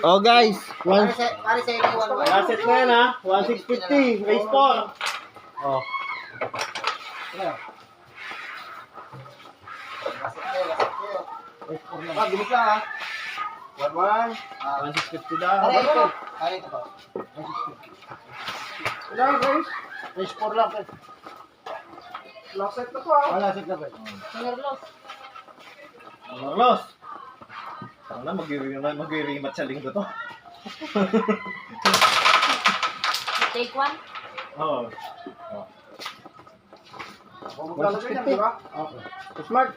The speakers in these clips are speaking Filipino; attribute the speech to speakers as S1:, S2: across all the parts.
S1: Oh guys,
S2: Pare sa inyo, 1-1.
S3: Last set na yan ha. 1650. Race 4. Oh.
S2: Bilis lang ha.
S3: 1-1. 1650 daw.
S2: Pare ito po.
S3: Ilan guys?
S2: Race 4 lang.
S3: Last set na po ha.
S2: Wala set na ba?
S3: Carlos. Sana mag-rematch sa linggo to.
S4: Take one.
S3: Oo.
S2: Maglalagay yan, di ba? Okay.
S3: Smart.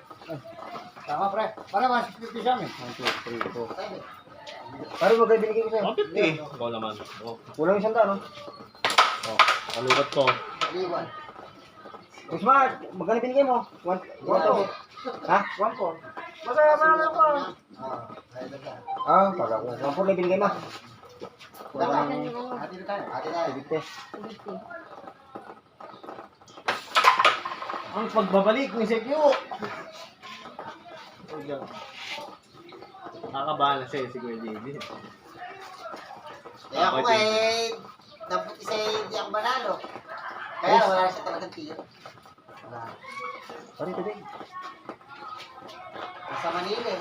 S2: Tama pre. Para 150 siya eh.
S3: 1, 2, 3, 4.
S2: Pare mo kayo binigay ko sa'yo.
S3: 150. Ikaw naman. Oh.
S2: Kulang 100 no?
S3: Oh. Kalugat ko.
S2: Iwan. Smart, magkano binigay mo? 1 Ha? 1-4.
S3: Basta marami ako.
S2: Pag ako. 1-4 na binigay mo.
S4: Hati
S2: na tayo. Hati tayo.
S3: Ang pagbabalik ni Sekyo. Nakakabahan na siya si Kuya JB.
S2: Kaya ako nabuti sa hindi ako manalo. Kaya wala siya talagang tiyo. Wala. Sorry today. Nasa Manila eh.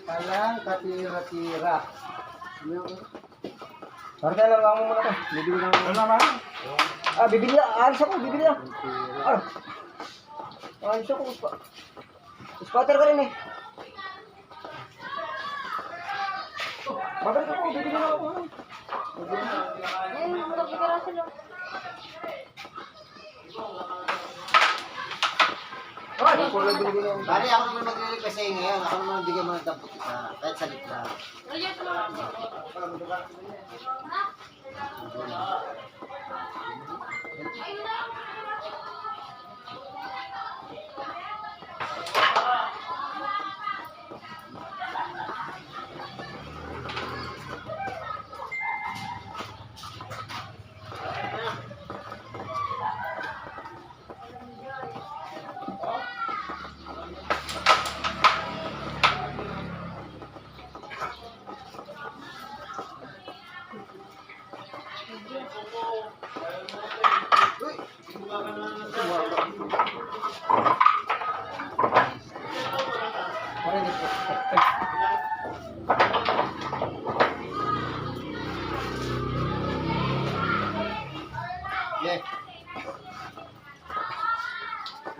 S2: Palang katira-tira. Parang tayo lang mo muna to. Bibili lang.
S3: Ano naman?
S2: Bibili lang. Alis ako, bibili lang. Alis ako. Spotter ka rin eh. Babalik ako, bibili lang ako.
S4: magkakipiraso lang.
S2: Bali, ako naman maglilipas sa'yo ngayon. Ako naman bigyan mo ng dampot isa. Kahit sa litla.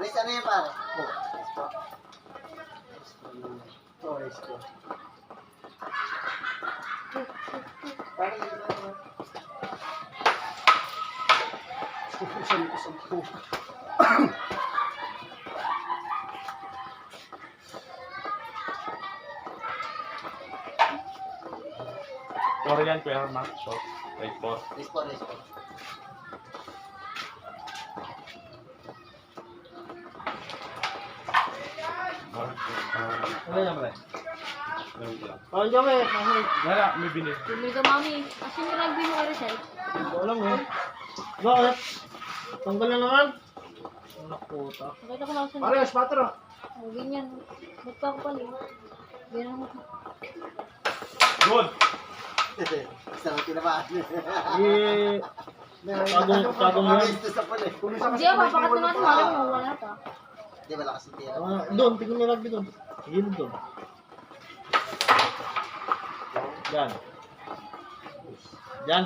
S2: Race ano yan pare? Race ko.
S3: Korean Kuya Mark. So, right po.
S2: Race ko.
S3: Ano yan pala? Parang dyan eh. Wala, may binis.
S4: Bumili ka mami. Kasi may rugby mo ka rin sa'yo.
S3: Hindi ko alam eh. Bakit? Tanggal na naman. Anak puta.
S4: Nakita ko lang sa
S3: Pare, spatter ah.
S4: ganyan. Ba't pa ako pala? Ganyan mo.
S3: Good.
S2: Isang tinamaan.
S3: Eh, kagong yan.
S4: Hindi ako, papakat na natin. Mali mo, wala pa.
S2: Hindi, malakas yung tira.
S3: Doon, tingin mo rugby doon. Sige doon. Yan. Yan.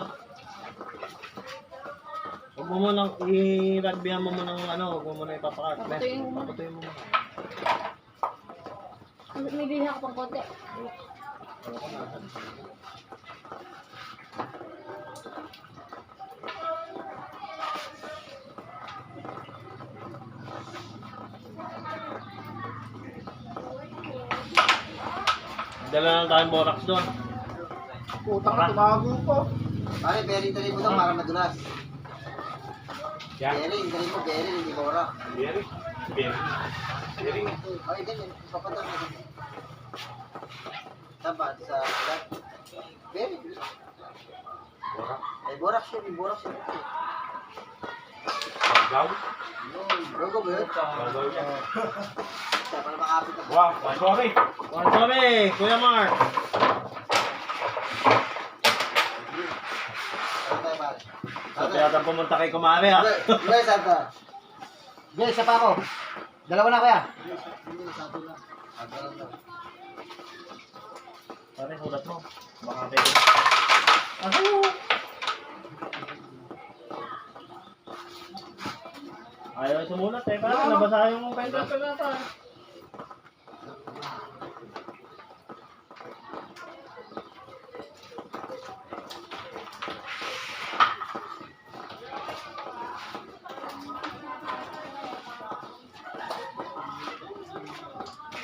S3: Huwag mo munang i-rugbyhan mo munang huwag mo munang ipapakat.
S4: Papatuyin mo muna.
S3: Papatuyin mo muna.
S4: May bilhin ako pang konti.
S3: Dala lang tayong borax doon.
S2: Putang na tumago ko. Pare, bearing tali mo daw para madulas.
S3: Yan.
S2: Bearing, tali mo, bearing, hindi bora.
S3: Bearing. Bearing.
S2: Ay, ganyan, papatal na ganyan. Taba, sa ulat. Bearing. Ay, borax yun, borax yun.
S1: Gaw.
S2: Logo ba yun?
S1: Gaw yan.
S2: Kaya pala makapit ako.
S1: Wow, sorry.
S3: One sorry, Kuya Mark.
S2: Ano tayo pare?
S3: Sabi yata pumunta kay Kumari ha.
S2: Hindi, Santa. Hindi, isa pa ako. Dalawa na kuya. Hindi, sabi na. Sabi lang daw.
S3: Pare, sulat mo. Baka pwede. Ako! Ayaw sumulat eh. Parang nabasa yung pendrive ko nata.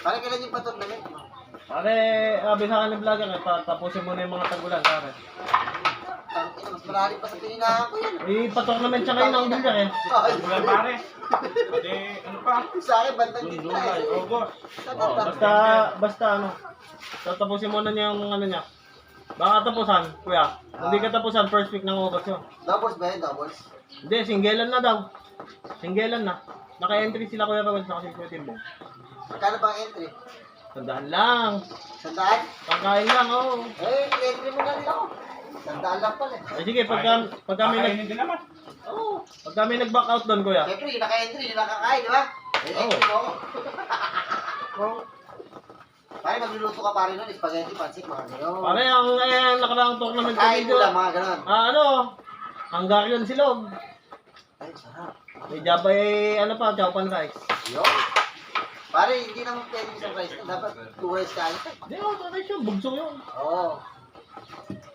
S2: Pare, kailan yung pa-tournament?
S3: Pare, sabi sa akin ng vlogger, tapusin mo na yung mga tagulan, pare.
S2: Tangina, mas malalim pa sa pininahan ko yan.
S3: Tournament siya kayo ng bilyar eh.
S2: Ay,
S1: Bulan pare. Pwede, ano pa?
S2: sa akin, bandang gitna eh.
S1: August.
S3: Oh, basta ano. Tatapusin mo na niya yung ano niya. Baka tapusan, kuya. Hindi ka tapusan, first week ng August yun.
S2: Doubles ba yun? Doubles?
S3: Hindi, singgelan na daw. Singgelan na. Naka-entry sila Kuya Rawal sa kasi Kuya Timbong.
S2: Magkano ba ang entry?
S3: Tandaan lang.
S2: 100?
S3: Pangkain lang, oo.
S2: Eh, entry mo na rin ako. 100 lang pala eh.
S3: Eh sige, pagka may
S1: Kakainin din naman.
S3: Oo. Pagka may nag-back out doon, Kuya.
S2: Siyempre, yung naka-entry, yung nakakain, di ba? Eh,
S3: Oo.
S2: entry mo ako. Pare, magluluto ka pare nun, spaghetti, pansik, mga gano'n.
S3: Pare, ang nakaraang tournament ko
S2: Kain mo
S3: video.
S2: lang, mga gano'n.
S3: Ano? Hungarian silog.
S2: Ay, sarap.
S3: May jabay, ano pa, chowpan rice.
S2: Yun. Pare, hindi naman pwede isang rice na. Dapat 2 rice kain ka.
S3: Hindi, oh, rice yun. Bugsong yun.
S2: Oo.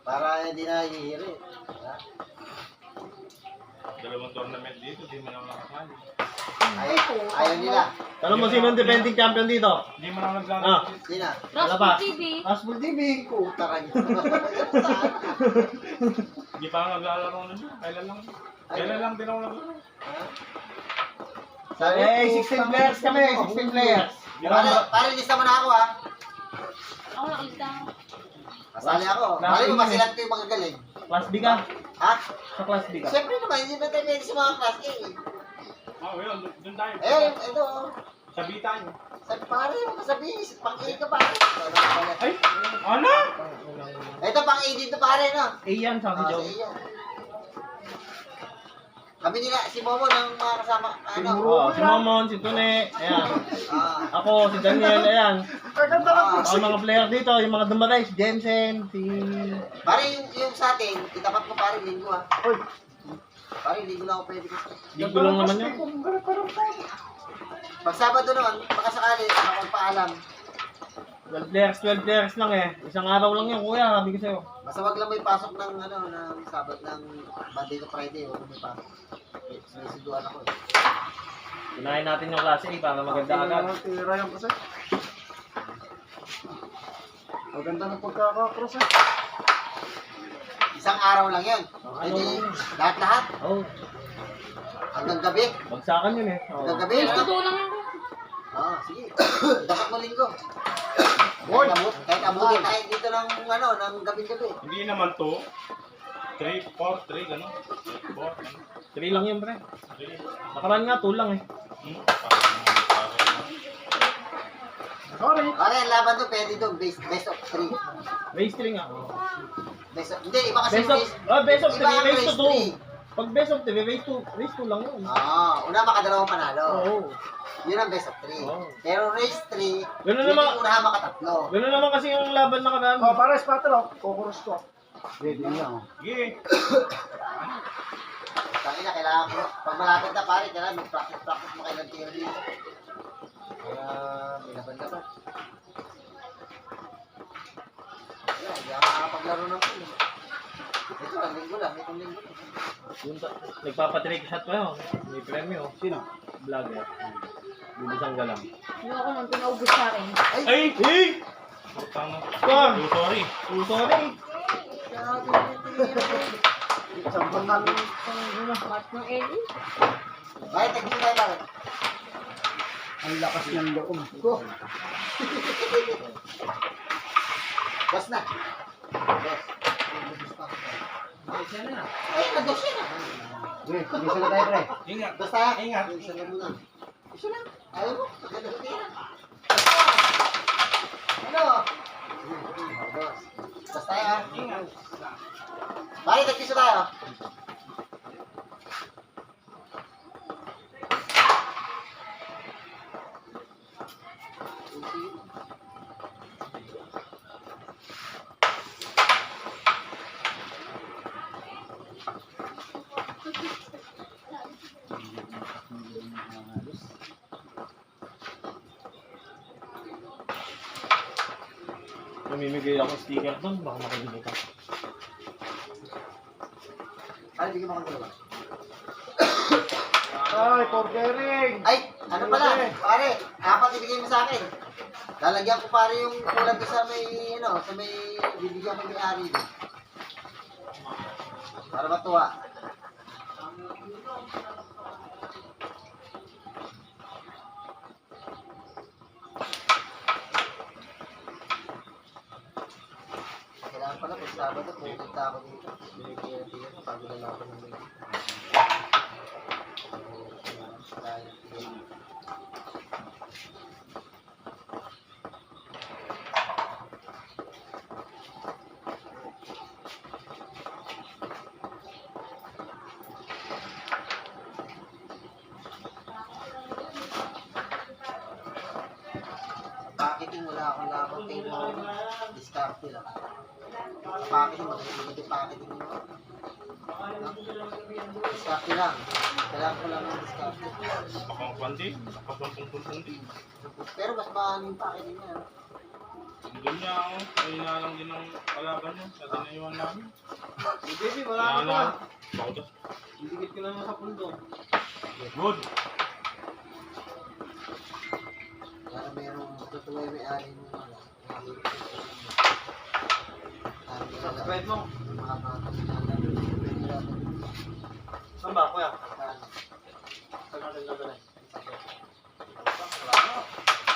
S2: Para hindi na hihiri. Ha?
S1: Dalawang tournament dito, di mo na makakali.
S2: Ayaw nila.
S3: Alam mo sino ang defending champion dito?
S1: Di mo na naglalaro.
S3: Ah.
S2: Hindi na.
S3: Wala pa.
S4: Rascal TV.
S3: Asbol TV.
S2: Puta ka niyo.
S1: Di pa ako naglalaro na doon. Kailan lang. Kailan lang din ako naglaro.
S3: Eh, 16 players kami. 16 players.
S2: Pare, lista mo na ako ha.
S4: Ako nakita.
S2: Kasali ako. Pare, masilat ko yung mga galing.
S3: Class B ka?
S2: Ha?
S3: Sa class B ka?
S2: Siyempre naman, hindi ba tayo pwede sa mga class A?
S1: Oh, yun. Doon tayo.
S2: Eh, ito. oh.
S1: Sabitan.
S2: Sabi pare, huwag ka sabihin. Pang-A ka pare.
S1: Ay! Ano?
S2: Ito pang-A dito pare, no?
S3: A yan, sabi
S2: Ah,
S3: Joe.
S2: sa iyo. Kami nila, si Momo ng mga kasama, ano?
S3: Oh, si Momon, si Tune, ayan.
S2: Ah,
S3: Ako, si Daniel, ayan. Ang mga player dito, yung mga dumatay, si Jensen, si...
S2: pare, yung sa atin, itapat mo pare, linggo ha. Pare, linggo lang ako pwede kasi.
S3: Di gulong naman yun.
S2: Pag Sabado naman, baka sakali, ako magpaalam.
S3: 12 players lang eh. Isang araw lang yun, kuya, sabi ko sa'yo.
S2: Basta wag lang may pasok ng, ano, ng Sabado, ng Monday to Friday, wag lang may pasok. Sinisiduan ako eh.
S3: Unahin natin yung klase A para maganda agad.
S5: Tira yan kasi. Maganda ng pagkakakross eh.
S2: Isang araw lang yun. Pwede, lahat-lahat,
S3: Oh,
S2: hanggang gabi.
S3: bagsakan yun eh. Oh.
S2: Hanggang gabi,
S4: Gusto
S2: ano?
S4: ko lang ako.
S2: Sige. Dapat mo linggo. Kahit abutin tayo dito ng, ano, ng gabi-gabi.
S1: Hindi naman to. 3, 4, 3, gano'n. 4, gano'n.
S3: 3 lang yun, pre.
S1: 3.
S3: Nakaraan nga, 2 lang eh.
S5: Sorry.
S2: Pare, ang laban doon, pwede doon, best of 3.
S3: Race 3 nga.
S2: Hindi, iba kasi
S3: Best of 3,
S2: iba ang
S3: race to
S2: race
S3: 2. Pag best of 3, race 2 lang yun.
S2: una makadalawang panalo.
S3: Oo.
S2: Yun ang best of 3.
S3: Oo.
S2: Pero race 3,
S3: Ganun
S2: pwede
S3: naman.
S2: unahan makatatlo.
S3: Ganun naman kasi yung laban nakaraan.
S5: Oh, para sa pato, kukuros ko. Ready niya.
S1: Sige.
S2: Tangina, kailangan ko. Pag malapit na pare, kailangan mag-practice mo kayo ng theory. Kaya, may laban-laban. Kaya, hindi ako nakapaglaro ng pool. Ito lang, linggo lang. Itong linggo lang.
S3: Yung nagpapatrick shot pa yun. May premyo.
S5: Sino?
S3: Vlogger. Bibisang galang.
S4: Hindi ako nang pinaubos sa akin.
S1: Ay!
S3: Hey!
S1: Putang na.
S3: Score!
S1: Oh, sorry.
S3: Oh, sorry!
S5: Sampang namin.
S4: Mat ng Ellie.
S2: Bakit, tagpili tayo bakit?
S5: Ang lakas ng loob ko.
S2: Boss na. Boss. Ay, kados yan ah.
S5: Sige, isa na tayo, pre.
S1: Ingat.
S2: Basta,
S1: Ingat.
S2: isa na muna. Isa lang. Ayaw mo, maganda ka tira. Ano? Boss. Basta tayo ha.
S1: Ingat.
S2: Bali, tagpiso tayo.
S3: Namimigay ako sticker doon, baka makabili ka.
S2: Ay, hindi ka makagalawa.
S5: Ay, porkering.
S2: Ay, ano pala? Pare, apat ibigay mo sa akin. Lalagyan ko pare yung kulang ko sa may, ano, sa may, bibigyan ko may ari. Para matuwa. Kailangan pala, pag Sabado, pupunta ako dito. Binigyan ko, bago na lang ako ng mga. Packaging, wala akong laban kay discarte lang. Packaging, magiging packaging mo. Discarte lang. Kailangan ko lang ng discarte.
S1: Pakangkwandi. Pakangkwandi.
S2: Pero mas mahal yung packaging niya.
S1: Doon niya ako. Ayun na lang din ang kalaban niya. Sa tinayuan namin.
S3: Baby, wala ka
S1: Wala
S3: pa.
S1: na. Bakit?
S3: Didikit ko lang sa pundo.
S1: Good.
S2: Para merong tutuloy may ari mo.
S3: Subscribe mo.
S2: Mga bata.
S3: Saan ba, kuya? Saan natin dadalhin?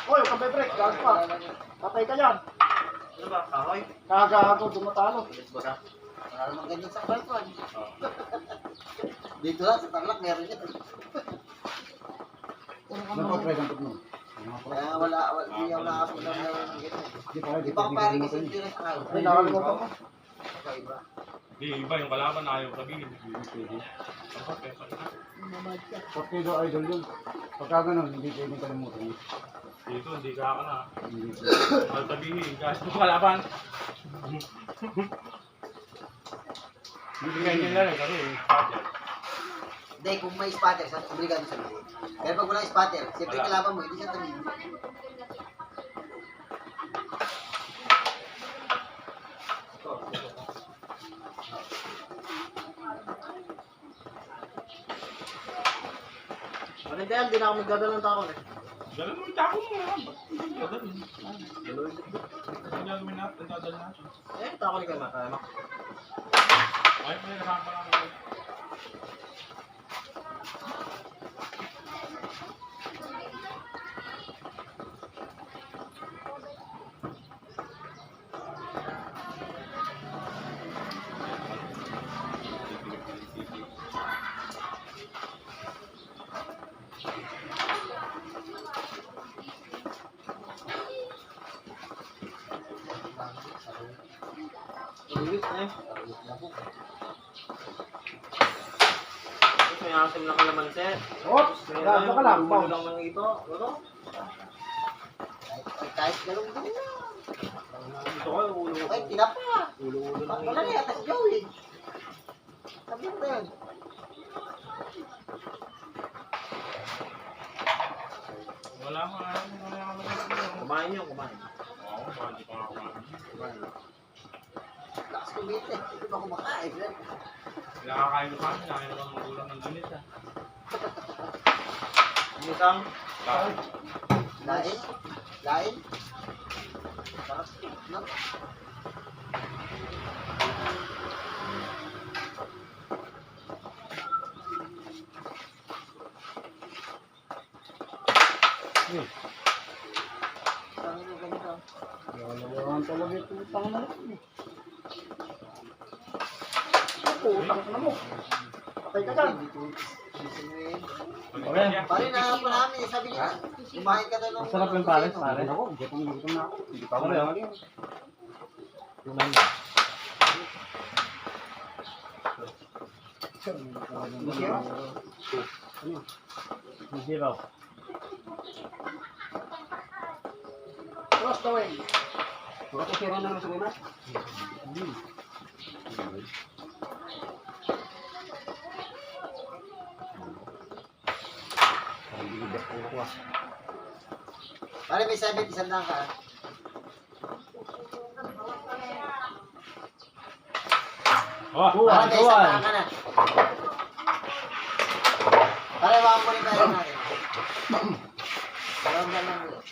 S5: Oy, huwag kang break. Gago pa. Patay ka yan.
S3: Ano ba, kahoy?
S5: Kagago, dumatalo.
S3: Bilis ba ka?
S2: Para naman ganyan sa balkon.
S1: Oh.
S2: Dito lang sa Tarlac meron yan.
S5: Ano pa, pre? Gantot mo.
S2: Kaya wala, hindi ako nakapulang na ganyan.
S5: Di pa,
S2: Di ba pare kasi hindi rin sa kayo?
S5: Ay, nakalimutan ko.
S2: Kakaiba.
S1: Di, iba yung kalaban ayaw sabihin. Tapos, peso na.
S5: Torpedo idol yun. Pagka ganun, hindi pwedeng kalimutan.
S1: Dito, hindi ka na.
S5: Hindi.
S1: Ayaw sabihin, kahit yung kalaban. Hindi ganyan lang eh, kasi spotter.
S2: Hindi, kung may spotter, sa obligado sa mga. Pero pag walang spotter, siyempre
S1: Wala.
S2: kalaban mo, hindi siya tumingin.
S3: Maganda yan, di na ako magdadala ng takon eh.
S1: Ganun mo yung tako mo. Ganun. Ang gagawin natin, dadal natin.
S3: Eh, takon ka na, kaya na.
S1: Ay, may nakaka lang ako.
S3: Ulit eh. Tapos may asim lang kalamansi.
S5: Oops! Gago ka lang.
S3: Ulo
S5: Bounce.
S3: lang ng ito. Ano?
S2: Kahit galong din na.
S3: Ito ko, ulo.
S2: Ay, tinapa.
S3: Ulo-ulo lang
S2: Wala na yata si Joey. Sabi mo na yun.
S1: Wala nga, wala nga naman.
S3: Kumain yun, kumain.
S1: Oo, baka hindi pa ako kumain.
S2: Lakas kumite. Hindi ba kumakain?
S1: Nakakain ko sa akin, nakakain ko ng magulang ng ganit ah.
S3: Isang,
S1: Bakit?
S2: Lain? Lain? Sarap. No? Sabi mo ganito.
S5: Wala talaga ito. Utang na lang. Utang na mo. Patay ka dyan.
S3: Okay.
S2: Pare, nahanap pa namin. Sabi niya, kumain ka daw ng...
S3: Masarap yung pares, pare.
S6: Ako, gutom na ako. Hindi pa ako
S3: Pare,
S6: nangali.
S3: Tunan mo. Hindi raw.
S5: Cross the way.
S6: Wala ko sira na sa una.
S2: Pare, may 70 sandang ka.
S1: Oh,
S2: Pare, may
S3: Tuwan.
S2: sandang ka na. Pare, wala mo rin tayo natin. Walang lang lang ulit.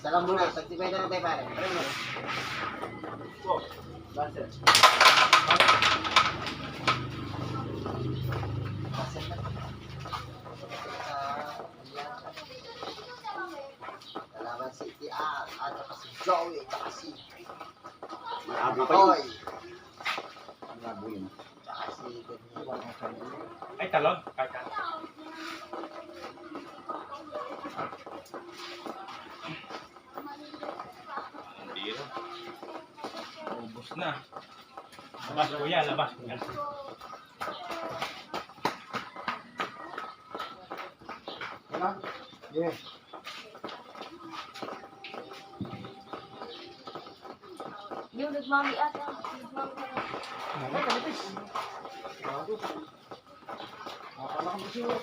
S2: Salam muna, saktibay na lang tayo pare. Pare mo.
S3: Lancer.
S2: Kalaban si TR, at saka si Joey, at saka si
S6: Abo pa yun.
S2: Boy,
S6: Abo yun.
S2: at saka si Daniel.
S1: ay talon. Kaka. Hindi rin. Ubus na. Labas kuya, labas kuya.
S6: Wala? Yes.
S4: Yung nagmami ata. Nagmami ka na.
S5: Ay, kalipis. Akala ko kasi yun.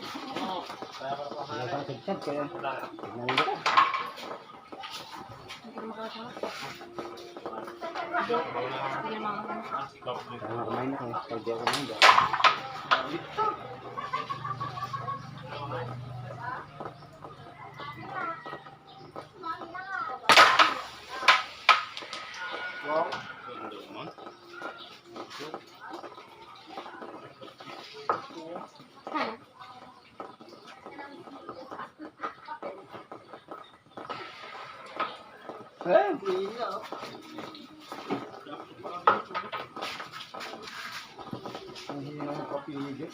S6: Wala kang tagtag kaya. Tignan mo ka.
S4: Hindi ko makakasama. Hindi. Hindi na makakasama.
S6: Kaya nga kumain ako. Kaya di ako kumain.
S5: Wow.
S4: Sana.
S2: Hindi na, oh.
S6: Ang hina ng kapinigit.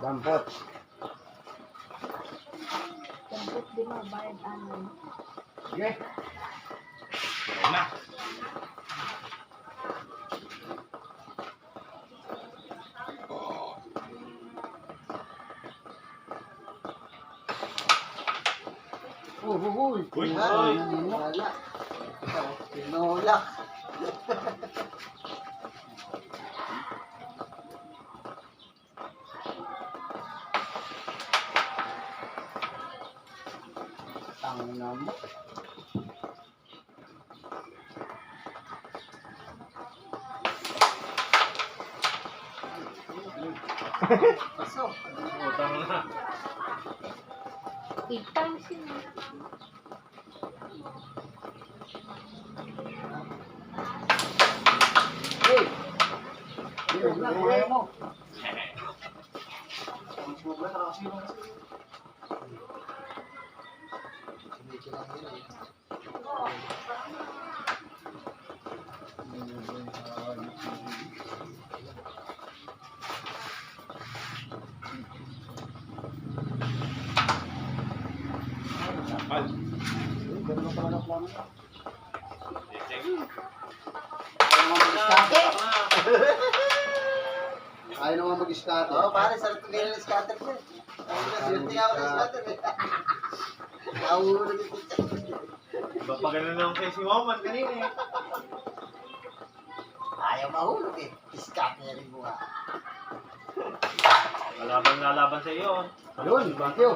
S6: Dampot.
S4: Dampot di mabayad ano.
S6: Sige.
S1: Wala na.
S6: Uy.
S1: Uy,
S2: Wala. Tinulak.
S6: Tangina mo.
S2: Pasok.
S3: Utang na.
S4: 8 times yun.
S6: Hey! Yun lang, kaya mo.
S2: Hindi ko lang yun, eh.
S1: Kapal.
S6: Ganun pala na plano. Ayaw naman mag-scatter.
S2: Oo, pare, sarap ko ganyan ng scatter ko. Ayun na, swerte nga ako ng scatter, eh. Nakahulog yung pizza.
S3: Iba pa ganun lang kay si Waman kanina eh.
S2: Ayaw mahulog, eh. Scatter rin mo, ha.
S3: Lalaban na laban sa iyo.
S6: Yun, thank you.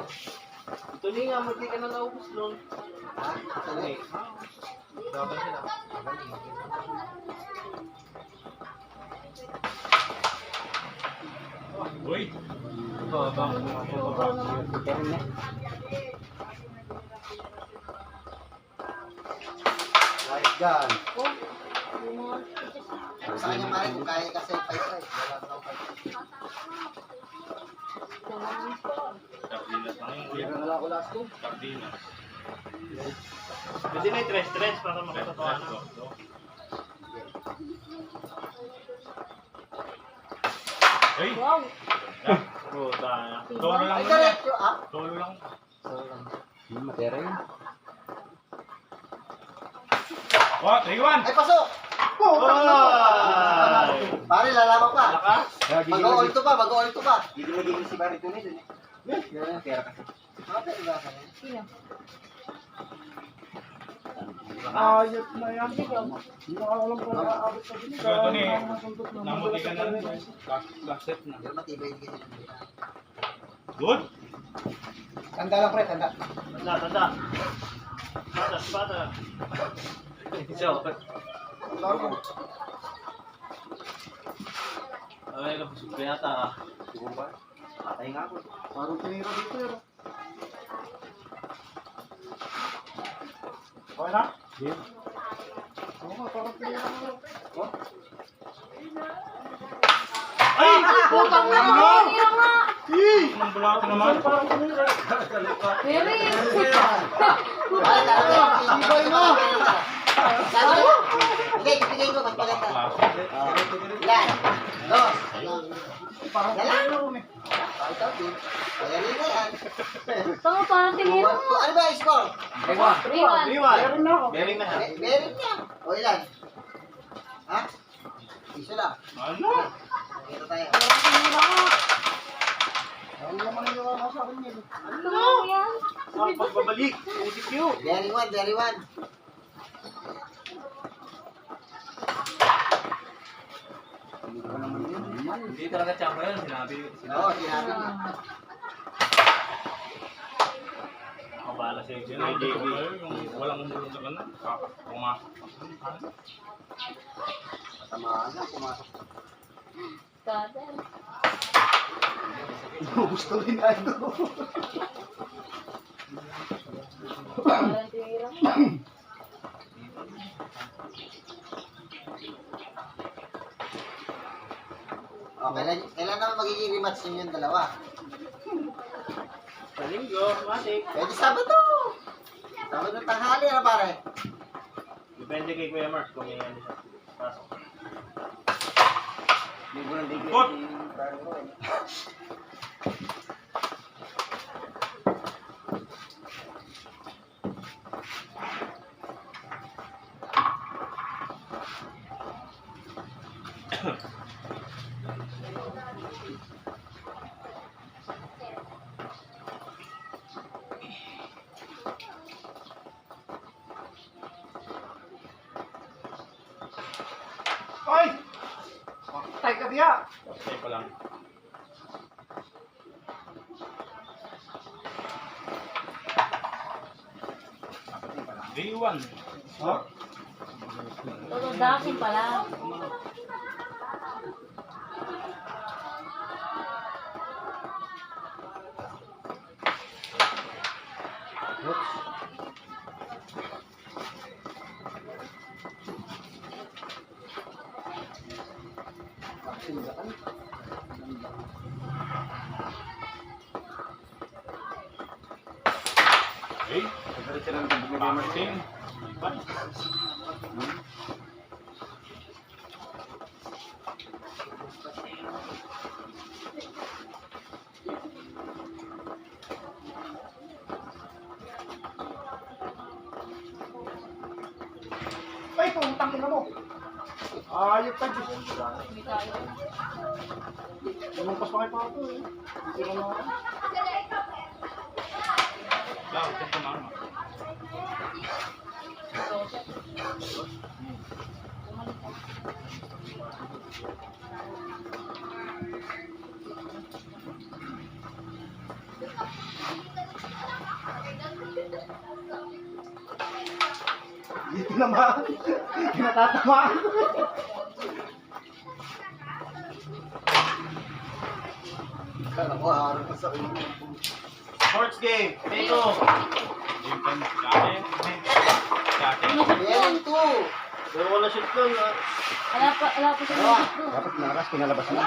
S3: Ito ni nga, hindi ka na naubos nun.
S2: Ha? Tuloy.
S3: Laban sila.
S1: Uy,
S3: Ito, ito.
S6: Kaya na. Right gun.
S4: Oh, yung mga
S2: Sa kanya, pare, kung kaya kasi 5-5. Wala mo lang 5-5.
S5: Wala ko last ko.
S1: Sardinas.
S3: Pwede may tres para makatotohanan.
S1: Ay!
S4: Wow.
S3: Puta.
S1: Solo lang
S2: Ay,
S1: naman.
S2: diretso, ah.
S1: Solo lang.
S6: Yung matera yun.
S1: Oh, 3-1!
S2: Ay, pasok! Pare, lalaman pa.
S3: Lakas.
S2: Mag-all to pa, mag-all to pa.
S6: Gigil si Barry Tunis dun eh. Yan ang pera kasi.
S2: Bakit ba ka?
S4: Sino?
S5: Ayot na yan.
S4: Sigaw.
S5: Hindi ko alam kung nakaabot sa din.
S1: Siguro ito ni, namuti ka na rin. Last set na.
S2: Pero matibay din kasi.
S1: Good!
S6: Tanda lang pre, tanda.
S3: Tanda. Bata. Ay, kapusog ka yata.
S6: Siguro ba? Patay nga ako.
S5: Parang tinira dito yun. Okay na? Oo nga, parang tinira mo.
S3: Ay! Putang na mo!
S4: Kaya nga.
S1: Anong bulate naman?
S5: Parang tinira.
S4: Very.
S2: Pare,
S5: Ibay mo!
S2: Sabi mo. Hindi, ibigay ko, mas maganda.
S1: Klase.
S2: Ilan? Dos.
S5: Parang
S2: Dala.
S5: tinira mo eh.
S2: Ay, ito, Tim. Magaling na yan.
S4: Tama, parang tinira mo.
S2: Ano ba yung score?
S4: 3-1.
S5: Meron na ako.
S3: Bering na ha.
S2: Meron niya. O ilan? Ha? Iso lang.
S1: Ano?
S2: Kita tayo.
S4: Parang tinira mo.
S5: Ano naman yung mga sa akin yun?
S4: Ano yan?
S3: Pagbabalik. UDQ.
S2: Very one, very one.
S3: Hindi talaga tsamba yun. Sinabi ko.
S2: Oo, sinabi niya.
S3: Nakabala siya yung
S1: Yung JB. Yung walang umulong sa kanan. Pumasok.
S6: Tamaan na, pumasok.
S4: Kader.
S5: Gusto rin na ito.
S4: Parang tinira mo.
S2: O, kailan naman magiging rematch ninyo yung dalawa?
S3: Sa linggo, matik.
S2: Pwede Sabado. Sabado tanghali na pare.
S3: Depende kay Kuya Mark kung may ano siya. Pasok.
S6: Libo ng digil.
S1: Good.
S5: Ay! Tay ka diya!
S1: Patay pa lang. Day 1.
S4: Tutudakin pala.
S1: Okay. Boxing.
S5: Ay, putang ina mo! Ayot ka, Diyos.
S4: Hindi tayo.
S5: Lumampas pa kayo pa ako eh. Hindi ko na ako.
S1: Lang, ito na.
S5: Hindi tinamaan. Pinatatamaan.
S2: Kala ko harap ka sa ulo.
S3: Sports game. Pito.
S1: Game 10. Kate. Kate.
S2: Meron two.
S3: Pero wala shoot doon.
S4: Wala pa sa
S2: Dalawa.
S4: mga ko.
S6: Dapat malakas, pinalabas na.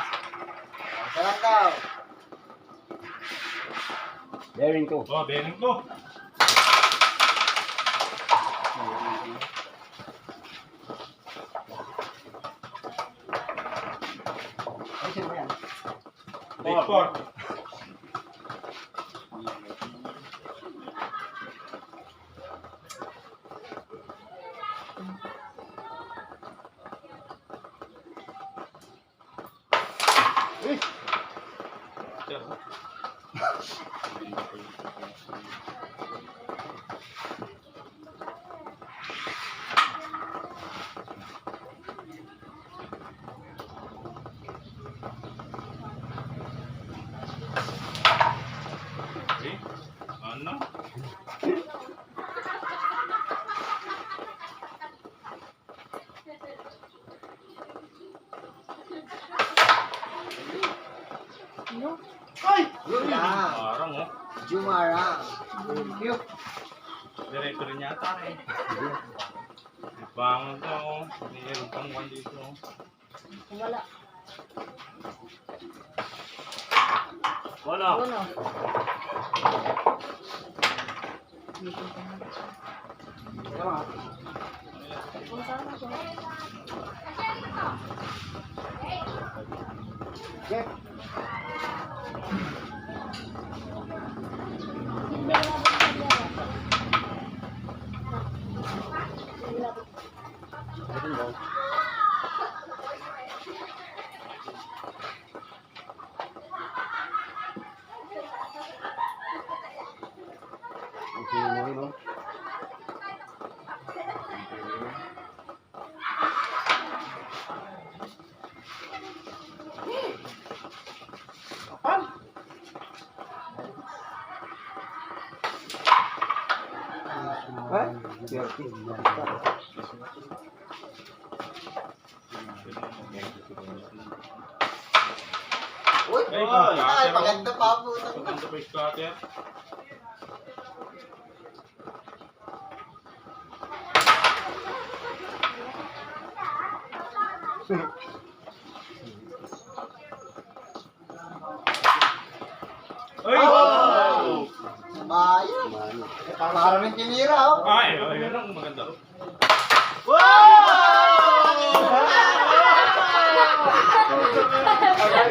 S2: Sarap daw.
S6: Bearing to.
S1: Oh, bearing to.
S2: Ay, sino ba yan?
S1: Big four. Okay. Ano?
S4: Ano?
S2: Yun lang.
S1: Parang oh.
S2: Jumarang. Thank you.
S1: Diretso rin yata eh. Bangon to oh. Mayroon pang one dito oh.
S4: Wala.
S3: Wala.
S4: Ano? Kung saan ako?
S2: Okay.
S4: Hindi na ba
S6: Okay, mo rin, no?
S2: Uy,
S1: Ay,
S2: ay, maganda pa po.
S1: Maganda pa yung scatter. Ay!
S2: Oh! Bayan. Parang rin tinira, oh.
S1: Ay, yun ang maganda.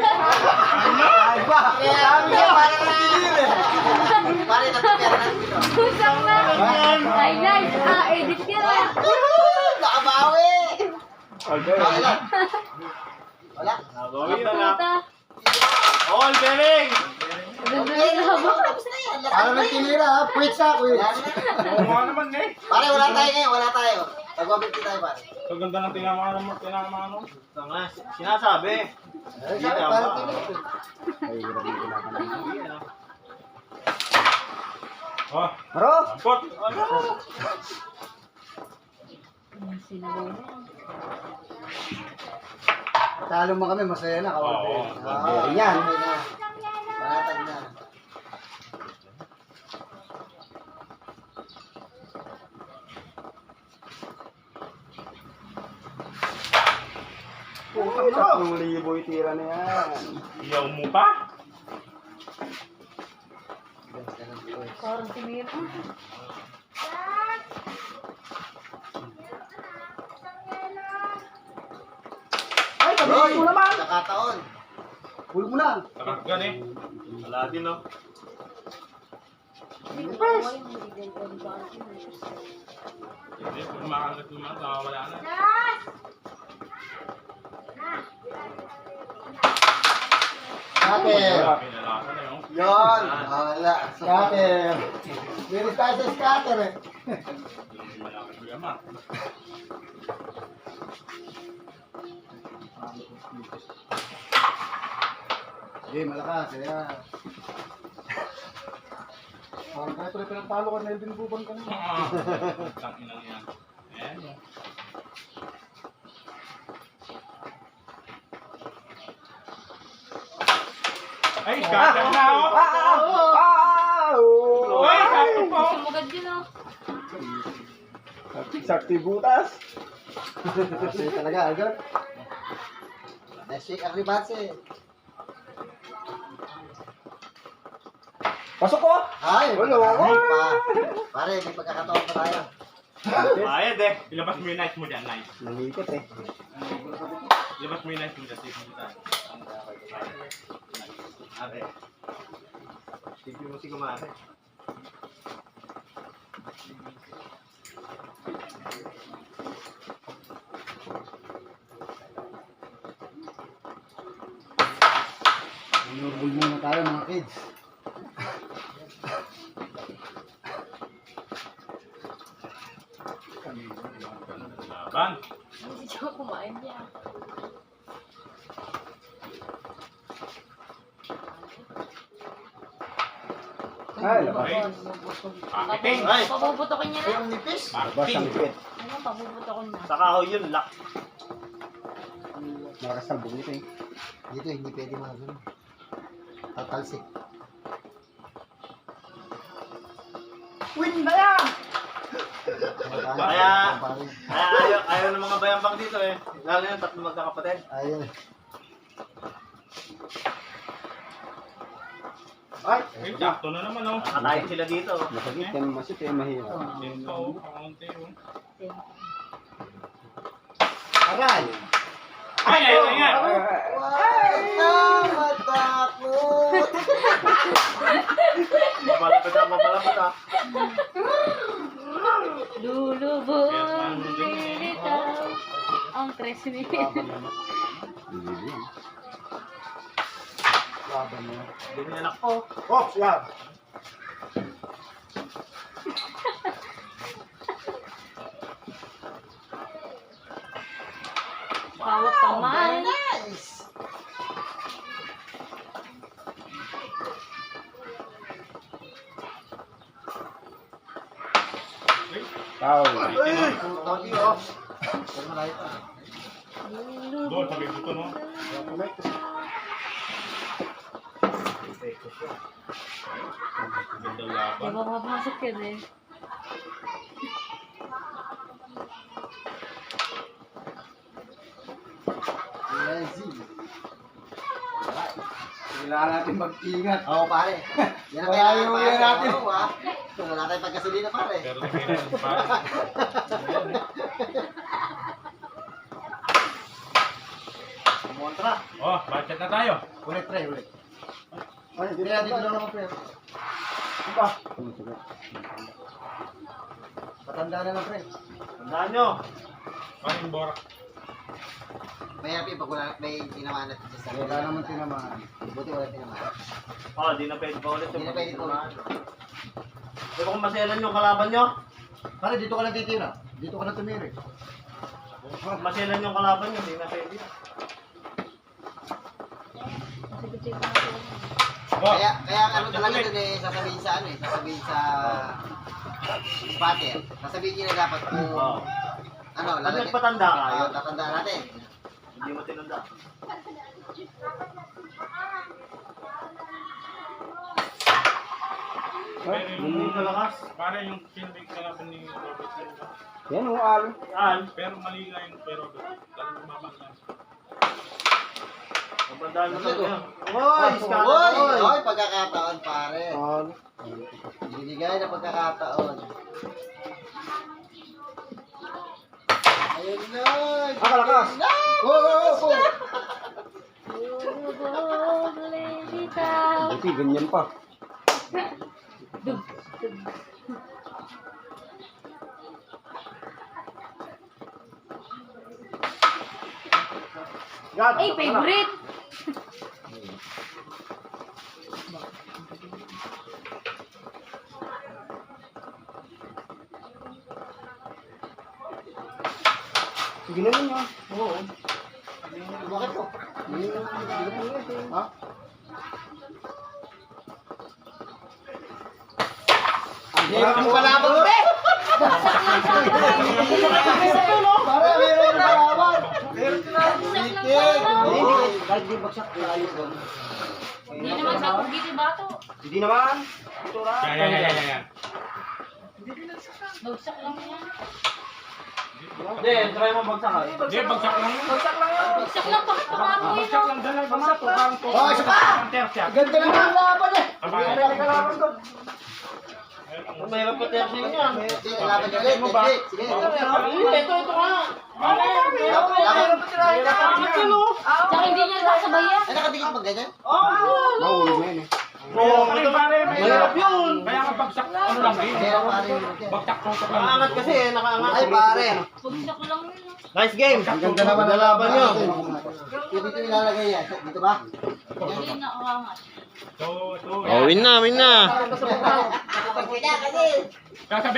S2: Ay, ba? Sabi niya, parang rin tinira. Parang natipera na dito.
S4: Kusang na! Highlight! Edit ka na!
S2: Nakabawi! Wala. Wala.
S3: Nagawin na na.
S4: Puta!
S3: All bearing!
S4: Ganda na haba!
S2: Tapos na yan. Parang rin tinira, ha? Quit sa, quit.
S1: Oo nga naman eh.
S2: Pare, wala tayo ngayon, wala tayo. Nag-150 tayo, pare.
S1: Ang ganda ng tinamano.
S3: Tanga, sinasabi.
S2: Ay, sabi, parang tinira.
S6: Ay, hirap yung kailangan.
S1: Oh,
S2: Bro!
S1: ampot.
S4: Sinabay na.
S2: Talo mo kami, masaya na.
S1: Oo.
S2: Yan. Panatag na.
S6: Putang na! 10,000 itira na yan.
S1: Iyaw mo pa?
S4: Parang tinira.
S2: Ay, tabi mo naman! Nakataon. Hulog mo lang.
S1: Takakgan eh.
S3: Wala din, no?
S4: Hindi ko pa hindi ganito ang bang.
S1: Hindi, kung makagat naman, wala na.
S2: Scatter.
S1: Pinalakan na yun.
S2: Yon. Wala. Scatter. Bilis tayo sa scatter eh.
S1: Hindi malaki ko yaman.
S2: Eh, malakas. Kaya. Parang kahit rin pinagtalo ka na Elvin Buban kanina.
S1: Tangin lang yan. Ayan o. Ay, scatter na ako! Ay, sakto po!
S4: Sumugad yun oh.
S6: Sakti butas.
S2: Kasi talaga, agad. Nashake ang ribase.
S5: Pasok ko!
S2: Ay,
S5: Wala,
S2: ay, pare, may pagkakataon pa tayo.
S3: Bayad eh.
S1: Ilabas mo yung knife mo dyan, knife.
S5: Nangikot eh.
S1: Ilabas mo yung knife mo dyan. Safe mo tayo.
S3: Ate. Sige mo si kumate.
S5: Inurbol muna tayo mga kids.
S1: Laban.
S4: Hindi siya kumain niya.
S5: Ay, labas.
S1: Okay. Pakiting.
S3: Ay!
S4: Pabubutokin niya na.
S2: Ang nipis.
S5: Labas ang
S1: Pakiting.
S5: ipit.
S4: Ayun, pabubutokin na.
S3: Sa kahoy yun, lock.
S5: Malakas ang bungit eh.
S2: Dito, hindi pwede mga ganun. Tatalsik.
S5: Win ba yan?
S3: Kaya- ayaw ng mga bayambang dito eh. Lalo yung tatlo magkakapatid.
S2: Ayun.
S5: Ay!
S1: Eh, sakto na naman, oh.
S3: Nakatayin sila dito.
S5: Masakit yan, masit eh, mahirap.
S1: Ito, oh. Kaunti, oh.
S5: Aray!
S1: Ay, ay, ay, ay.
S2: Huwag ka matakot.
S3: Mapalapit ah.
S4: Lulubog, lilitaw. Ang 13 minutes.
S5: Laban mo.
S3: Hindi niya anak ko.
S5: Ops, yan!
S4: Hawak kamay.
S2: Nice.
S5: Tao.
S2: Ay! Putang iyo. Pero malayo pa.
S1: Doon, sabi dito, no? Ganda laban.
S4: Di ba mapasok yun eh?
S2: Lazy.
S5: Kailangan natin mag-ingat.
S2: Oo, pare. Yan ang
S5: Wala
S2: kailangan
S5: yung
S2: pare.
S5: yan natin.
S2: Oo, ah. Wala tayong pagkasilina, pare.
S1: Pero tingnan natin pa.
S3: Kumontra.
S1: Oh, budget na tayo.
S2: Ulit, pre, ulit.
S5: Ay,
S2: Hindi na dito lang ako, pre.
S5: Diba?
S2: Patanda na lang, pre.
S3: Tandaan nyo.
S1: Paano yung borak?
S2: May happy pag wala, may tinamaan natin sa sarili.
S5: Wala naman tinamaan.
S2: Buti wala tinamaan.
S3: Oh, di na pwede pa ulit.
S2: Hindi na pwede pa ulit.
S3: Di ba kung maselan yung kalaban nyo?
S2: Pare, dito ka lang titira. Dito ka lang tumiri.
S3: Kung maselan yung kalaban nyo, di na pwede.
S4: Sige-sige na ako.
S1: Oh,
S2: Kaya ang ano talaga dun eh, sasabihin sa ano eh, sasabihin sa spotter. Sasabihin nyo na dapat kung
S3: Oh.
S2: ano,
S3: Pag nagpatanda ka,
S2: Oo,
S3: yun.
S2: tatandaan natin.
S3: Hindi mo tinanda.
S1: pero
S3: Hindi
S1: yung
S3: kalakas.
S1: para yung pinbake na laban ni Robert Silva.
S5: Yan o, Al.
S3: Saan?
S1: Pero mali nga yung kay Robert. Talagang lumabang lang.
S3: Mabandaan mo
S2: Ano
S3: lang
S2: to?
S3: yan. Hoy! Skala
S2: Oy!
S3: hoy!
S2: Oy! Pagkakataon, pare.
S5: Al.
S2: Binigay na pagkakataon. Ayun na!
S5: Kalakas!
S2: Oo, oo, oo!
S4: Lulubog, lilitaw.
S5: Buti, ganyan pa.
S4: Dug.
S5: Yan!
S4: Ay, favorite!
S5: Sige na lang yan.
S3: Oo.
S2: Bakit ko?
S5: Ha?
S2: Hindi mo palaban, pre! Pare, meron na palaban! Wicked!
S5: Kahit di bagsak, ayos doon.
S4: Hindi naman sa pugiti bato.
S5: Hindi naman. Tura.
S1: Yan.
S4: Bagsak lang yan.
S3: Hindi, try mo bagsakan.
S1: Hindi, bagsak lang yun.
S5: Bagsak lang yan.
S4: Bagsak lang, pagkakaan mo yun.
S1: Bagsak lang, dala, bagsak. Tukang to.
S2: Oh, isa pa!
S1: Tertiya.
S5: Ganda naman ang laban eh.
S1: Abay.
S5: Hindi ka laban doon.
S3: Mahirap ka tayo sa'yo yan.
S2: Sige, kalaban niya ulit. Sige.
S3: Ito nga.
S2: Laban.
S3: Angat yun oh.
S4: Tsaka hindi niya sasabayan.
S2: Ay, nakatingin pag ganyan?
S6: Mahulog na yun eh.
S3: Oo, ito
S1: pare.
S3: mahirap yun.
S1: Kaya nga bagsak, ano lang eh.
S2: Kaya pare.
S1: Bagsak tutok lang.
S3: Nakaangat kasi eh, nakaangat.
S2: Ay, pare.
S4: Bagsak lang yun.
S3: Nice game.
S6: Ang ganda naman ang
S3: Nalaban nyo.
S2: Dito ilalagay yan. Dito ba?
S4: Hindi na kawangat.
S1: So, ito.
S3: Oh, win na, win na.
S2: Kapag kanya, kasi.
S1: Kasabi